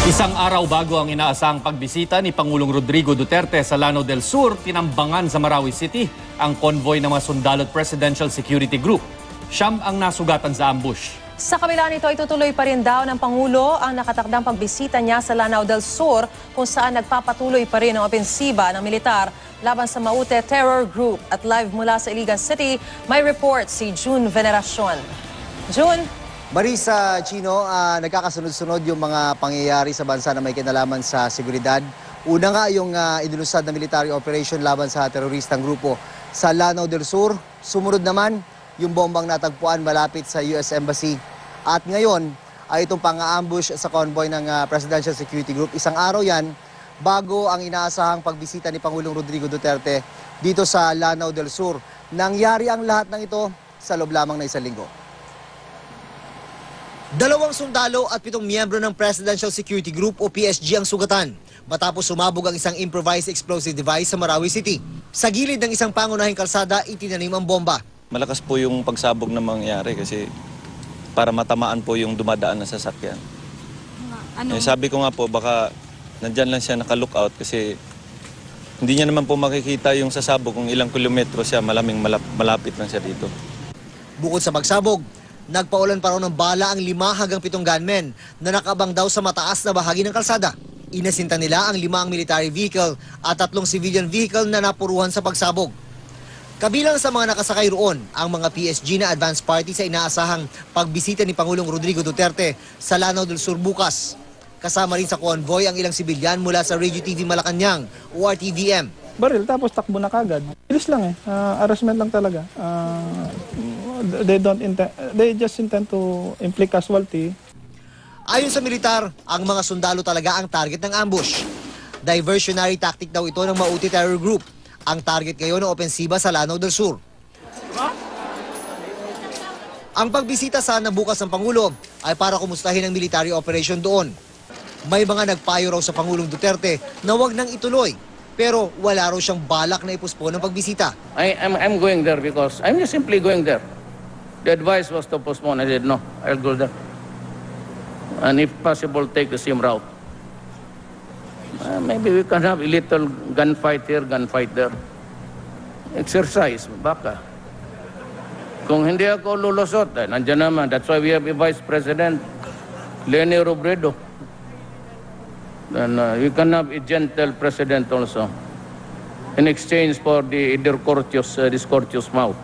Isang araw bago ang inaasahang pagbisita ni Pangulong Rodrigo Duterte sa Lanao del Sur, tinambangan sa Marawi City ang convoy ng mga sundalo at Presidential Security Group. Siyam ang nasugatan sa ambush. Sa kabila nito, itutuloy pa rin daw ng Pangulo ang nakatakdang pagbisita niya sa Lanao del Sur, kung saan nagpapatuloy pa rin ang opensiba ng militar laban sa Maute Terror Group. At live mula sa Iligan City, may report si June Veneracion. June? Marisa, Chino, nagkakasunod-sunod yung mga pangyayari sa bansa na may kinalaman sa seguridad. Una nga yung idinunsad na military operation laban sa teroristang grupo sa Lanao del Sur. Sumunod naman yung bombang natagpuan malapit sa US Embassy. At ngayon ay itong pang-ambush sa convoy ng Presidential Security Group. Isang araw yan bago ang inaasahang pagbisita ni Pangulong Rodrigo Duterte dito sa Lanao del Sur. Nangyari ang lahat ng ito sa loob lamang na isang linggo. 2 sundalo at 7 miyembro ng Presidential Security Group o PSG ang sugatan matapos sumabog ang isang improvised explosive device sa Marawi City. Sa gilid ng isang pangunahing kalsada, itinanim ang bomba. Malakas po yung pagsabog na mangyari kasi para matamaan po yung dumadaan na sasakyan. Sabi ko nga po, baka nandyan lang siya naka-lookout kasi hindi niya naman po makikita yung sasabog kung ilang kilometro siya, malapit lang siya dito. Bukod sa pagsabog, nagpaulan pa raw ng bala ang 5 hanggang 7 gunmen na nakabang daw sa mataas na bahagi ng kalsada. Inasinta nila ang 5 military vehicle at 3 civilian vehicle na napuruhan sa pagsabog. Kabilang sa mga nakasakay roon ang mga PSG na advance party sa inaasahang pagbisita ni Pangulong Rodrigo Duterte sa Lanao del Sur bukas. Kasama rin sa convoy ang ilang sibilyan mula sa Radio TV Malacanang o RTVM. Baril tapos takbo na kagad. Bilis lang harassment lang talaga. They just intend to inflict casualty. Ayon sa militar, ang mga sundalo talaga ang target ng ambush. Diversionary tactic daw ito ng Maute Terror Group. Ang target ngayon ng opensiba sa Lanao del Sur. Ang pagbisita sana bukas ng Pangulo ay para kumustahin ang military operation doon. May mga nagpayo raw sa Pangulong Duterte na wag nang ituloy, pero wala raw siyang balak na ipuspon ng pagbisita. I'm going there because I'm just simply going there. The advice was to postpone. I said, no, I'll go there. And if possible, take the same route. Maybe we can have a little gunfight here, gunfight there. Exercise, baka. Kung hindi ako lulusot, nandiyan naman. That's why we have a Vice President, Leni Robredo. And we can have a gentle president also in exchange for the discourteous mouth.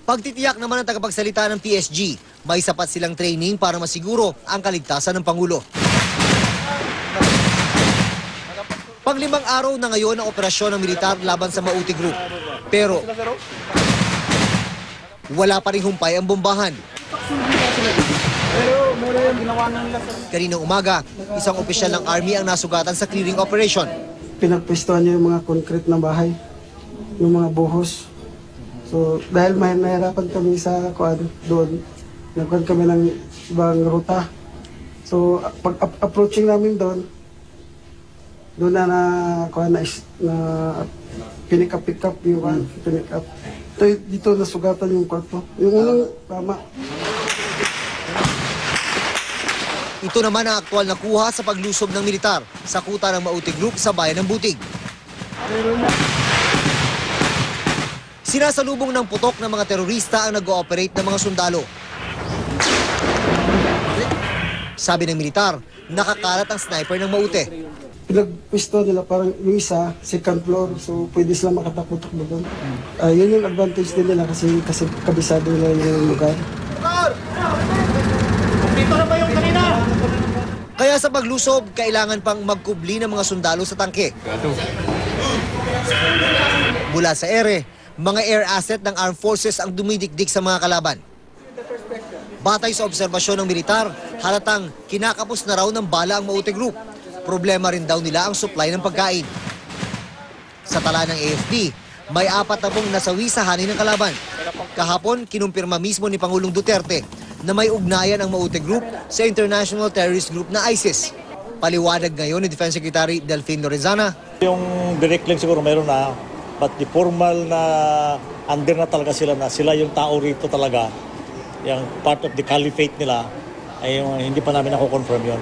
Pagtitiyak naman ng tagapagsalita ng PSG, may sapat silang training para masiguro ang kaligtasan ng Pangulo. Pang-5 araw na ngayon ang operasyon ng militar laban sa Maute Group. Pero wala pa ring humpay ang bombahan. Kaninang umaga, isang opisyal ng Army ang nasugatan sa clearing operation. Pinagpwestuhan niya yung mga concrete na bahay, yung mga buhos. So dahil mahirapan kami sa doon, nagkuhan kami ng ibang ruta. So pag approaching namin doon na pick up yung pick up. Dito nasugatan yung kwarto. Yung unang tama. Ito naman ang aktual na kuha sa paglusob ng militar sa kuta ng Maute Group sa bayan ng Butig. Sinasalubong ng putok ng mga terorista ang nag-ooperate ng mga sundalo. Sabi ng militar, nakakalat ang sniper ng Maute. Pinagpwesto nila parang yung isa, second floor, so pwede sila makatakbo-takbo doon. Yun yung advantage din nila kasi kabisado nila yung lugar. Kaya sa paglusob, kailangan pang magkubli ng mga sundalo sa tangke. Mula sa ere, mga air asset ng armed forces ang dumidikdik sa mga kalaban. Batay sa obserbasyon ng militar, halatang kinakapos na raw ng bala ang Maute Group. Problema rin daw nila ang supply ng pagkain. Sa tala ng AFP, may 4 na pong nasawi sa hanin ng kalaban. Kahapon, kinumpirma mismo ni Pangulong Duterte na may ugnayan ang Maute Group sa international terrorist group na ISIS. Paliwanag ngayon ni Defense Secretary Delfin Lorenzana. Yung direct link siguro meron na, but the formal na under na talaga sila yung tao rito talaga, yung part of the caliphate nila, ay hindi pa namin ako-confirm yun.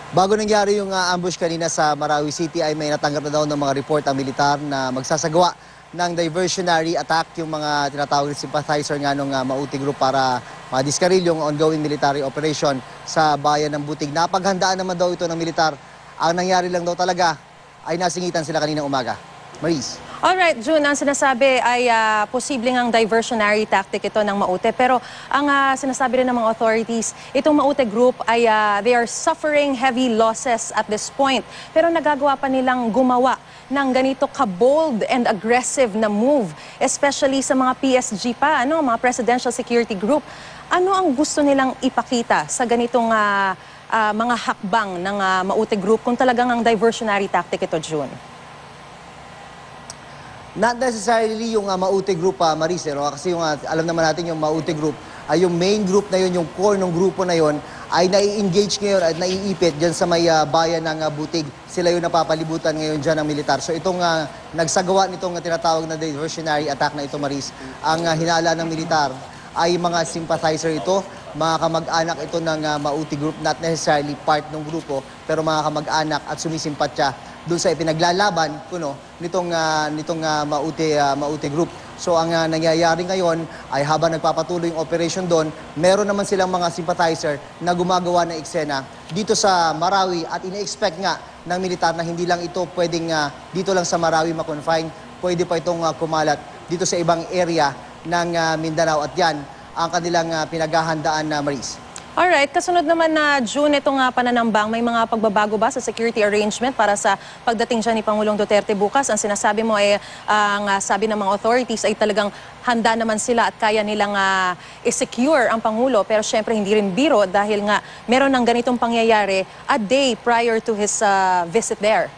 Bago nangyari yung ambush kanina sa Marawi City ay may natanggap na daw ng mga report ang militar na magsasagawa ng diversionary attack yung mga tinatawag na sympathizer nga ng Mauti Group para madiskaril yung ongoing military operation sa bayan ng Butig. Napaghandaan naman daw ito ng militar. Ang nangyari lang daw talaga ay nasingitan sila kanina umaga. Maris. Alright, June, ang sinasabi ay posibleng ang diversionary tactic ito ng Maute. Pero ang sinasabi rin ng mga authorities, itong Maute Group ay they are suffering heavy losses at this point. Pero nagagawa pa nilang gumawa ng ganito ka-bold and aggressive na move, especially sa mga PSG pa, mga Presidential Security Group. Ano ang gusto nilang ipakita sa ganitong mga hakbang ng Maute Group kung talagang ang diversionary tactic ito, June? Not necessarily yung Maute Group, Maris, kasi yung, alam naman natin yung Maute Group, ay yung main group na yun, yung core ng grupo na yun, ay nai-engage ngayon at naiipit dyan sa may bayan ng Butig. Sila yung napapalibutan ngayon dyan ng militar. So itong nagsagawa nitong tinatawag na diversionary attack na ito, Maris, ang hinala ng militar ay mga sympathizer ito, mga kamag-anak ito ng Maute Group, not necessarily part ng grupo, pero mga kamag-anak at sumisimpatya doon sa ipinaglalaban nitong Maute Group. So ang nangyayari ngayon ay habang nagpapatuloy yung operation doon, meron naman silang mga sympathizer na gumagawa ng eksena dito sa Marawi at ina-expect nga ng militar na hindi lang ito pwedeng dito lang sa Marawi ma-confine, pwede pa itong kumalat dito sa ibang area ng Mindanao at yan ang kanilang pinaghahandaan na Maris. Alright, kasunod naman na June itong pananambang, may mga pagbabago ba sa security arrangement para sa pagdating dyan ni Pangulong Duterte bukas? Ang sinasabi mo ay, ang sabi ng mga authorities ay talagang handa naman sila at kaya nilang i-secure ang Pangulo. Pero syempre hindi rin biro dahil nga meron ng ganitong pangyayari a day prior to his visit there.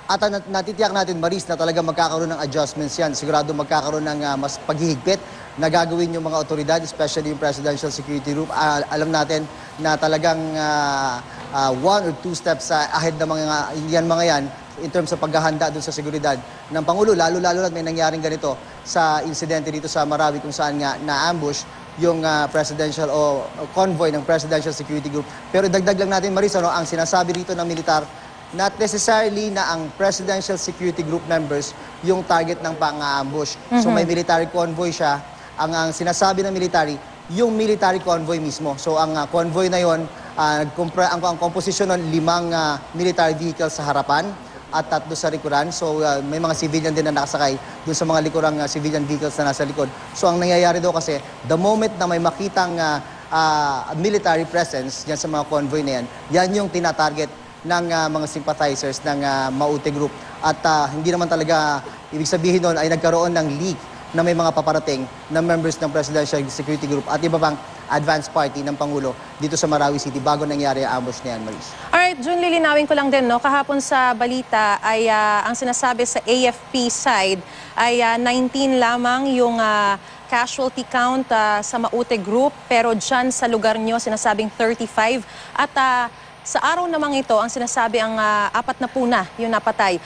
At natitiyak natin, Maris, na talaga magkakaroon ng adjustments yan. Sigurado magkakaroon ng mas paghihigpit na gagawin yung mga otoridad, especially yung Presidential Security Group. Alam natin na talagang 1 or 2 steps ahead ng mga yan in terms of paghahanda dun sa seguridad ng Pangulo. Lalo-lalo na may nangyaring ganito sa insidente dito sa Marawi kung saan nga na-ambush yung presidential o convoy ng Presidential Security Group. Pero dagdag lang natin, Maris, ang sinasabi rito ng militar, not necessarily na ang Presidential Security Group members yung target ng pang-ambush. So may military convoy siya. Ang sinasabi ng military, yung military convoy mismo. So ang convoy na yon, ang komposisyon ng 5 military vehicles sa harapan at 3 sa likuran. So may mga civilian din na nakasakay dun sa mga likurang civilian vehicles na nasa likod. So ang nangyayari daw kasi, the moment na may makitang military presence yan sa mga convoy na yan, yan yung tinatarget ng mga sympathizers ng Maute Group. At hindi naman talaga, ibig sabihin nun ay nagkaroon ng leak na may mga paparating na members ng Presidential Security Group at iba pang advance party ng Pangulo dito sa Marawi City bago nangyari ang ambush na yan, Maris. Alright, June, lilinawin ko lang din, kahapon sa balita ay ang sinasabi sa AFP side ay 19 lamang yung casualty count sa Maute Group, pero dyan sa lugar nyo sinasabing 35 at sa araw namang ito, ang sinasabi ang 40 na yung napatay.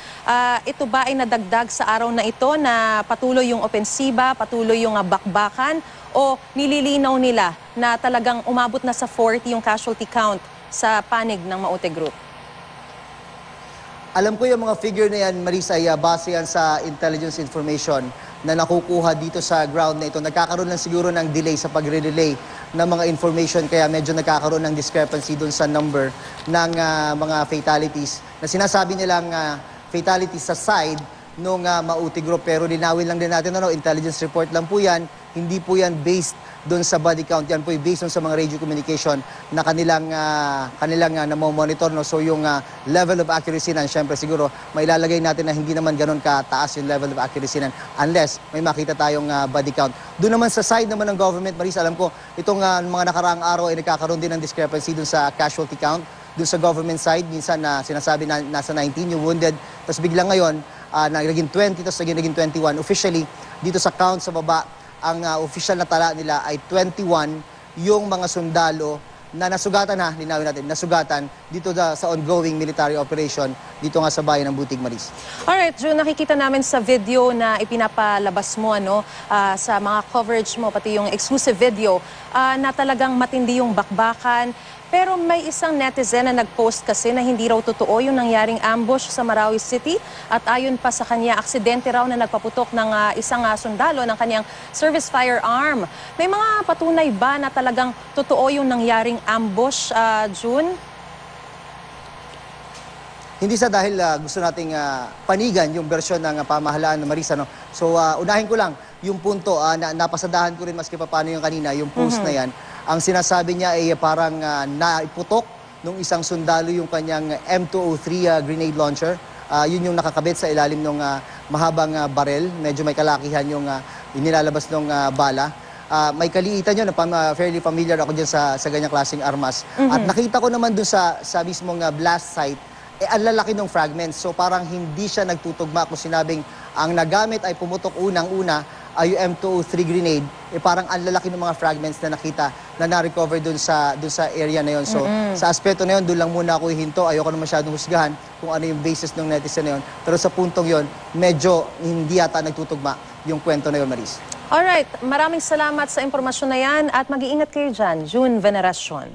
Ito ba ay nadagdag sa araw na ito na patuloy yung opensiba, patuloy yung bakbakan, o nililinaw nila na talagang umabot na sa 40 yung casualty count sa panig ng Maute Group? Alam ko yung mga figure na yan, Marisa, ay base yan sa intelligence information na nakukuha dito sa ground na ito. Nagkakaroon lang siguro ng delay sa pagre-relay ng mga information kaya medyo nagkakaroon ng discrepancy dun sa number ng mga fatalities. Na sinasabi nilang fatalities sa side ng Maute Group. Pero linawin lang din natin, intelligence report lang po yan. Hindi po yan based doon sa body count. Yan po based on sa mga radio communication na kanilang namomonitor. So yung level of accuracy na, syempre siguro, mailalagay natin na hindi naman ganun kataas yung level of accuracy na unless may makita tayong body count. Doon naman sa side naman ng government, Maris, alam ko, itong mga nakaraang araw ay nagkakaroon din ng discrepancy doon sa casualty count. Doon sa government side, minsan sinasabi na nasa 19 yung wounded. Tapos biglang ngayon, naging 20, tapos naging 21. Officially, dito sa count sa baba, ang official na tala nila ay 21 yung mga sundalo na nasugatan linawin natin, nasugatan dito sa ongoing military operation dito nga sa bayan ng Butig, Maris. Alright, June, nakikita namin sa video na ipinapalabas mo sa mga coverage mo, pati yung exclusive video, na talagang matindi yung bakbakan. Pero may isang netizen na nag-post kasi na hindi raw totoo yung nangyaring ambush sa Marawi City. At ayon pa sa kanya, aksidente raw na nagpaputok ng isang sundalo ng kanyang service firearm. May mga patunay ba na talagang totoo yung nangyaring ambush, June? Hindi sa dahil gusto nating panigan yung bersyon ng pamahalaan ng Marisa. No? So unahin ko lang yung punto na napasadahan ko rin maski pa paano yung kanina, yung post na yan. Ang sinasabi niya ay parang naiputok nung isang sundalo yung kanyang M203 grenade launcher. Yun yung nakakabit sa ilalim ng mahabang barel. Medyo may kalakihan yung inilalabas ng bala. May kaliitan yun, fairly familiar ako dyan sa ganyang klaseng armas. At nakita ko naman dun sa mismong blast site, ang lalaki ng fragments. So parang hindi siya nagtutugma kung sinabing ang nagamit ay pumutok unang-una ay yung M203 grenade, parang ang lalaki ng mga fragments na nakita na na-recover dun sa area na yun. So sa aspeto na yun, doon lang muna ako hihinto. Ayoko na masyadong husgahan kung ano yung basis ng netizen na yun. Pero sa puntong yun, medyo hindi yata nagtutugma yung kwento na yun, Maris. Alright, maraming salamat sa impormasyon na yan at mag-iingat kayo dyan, June Veneracion.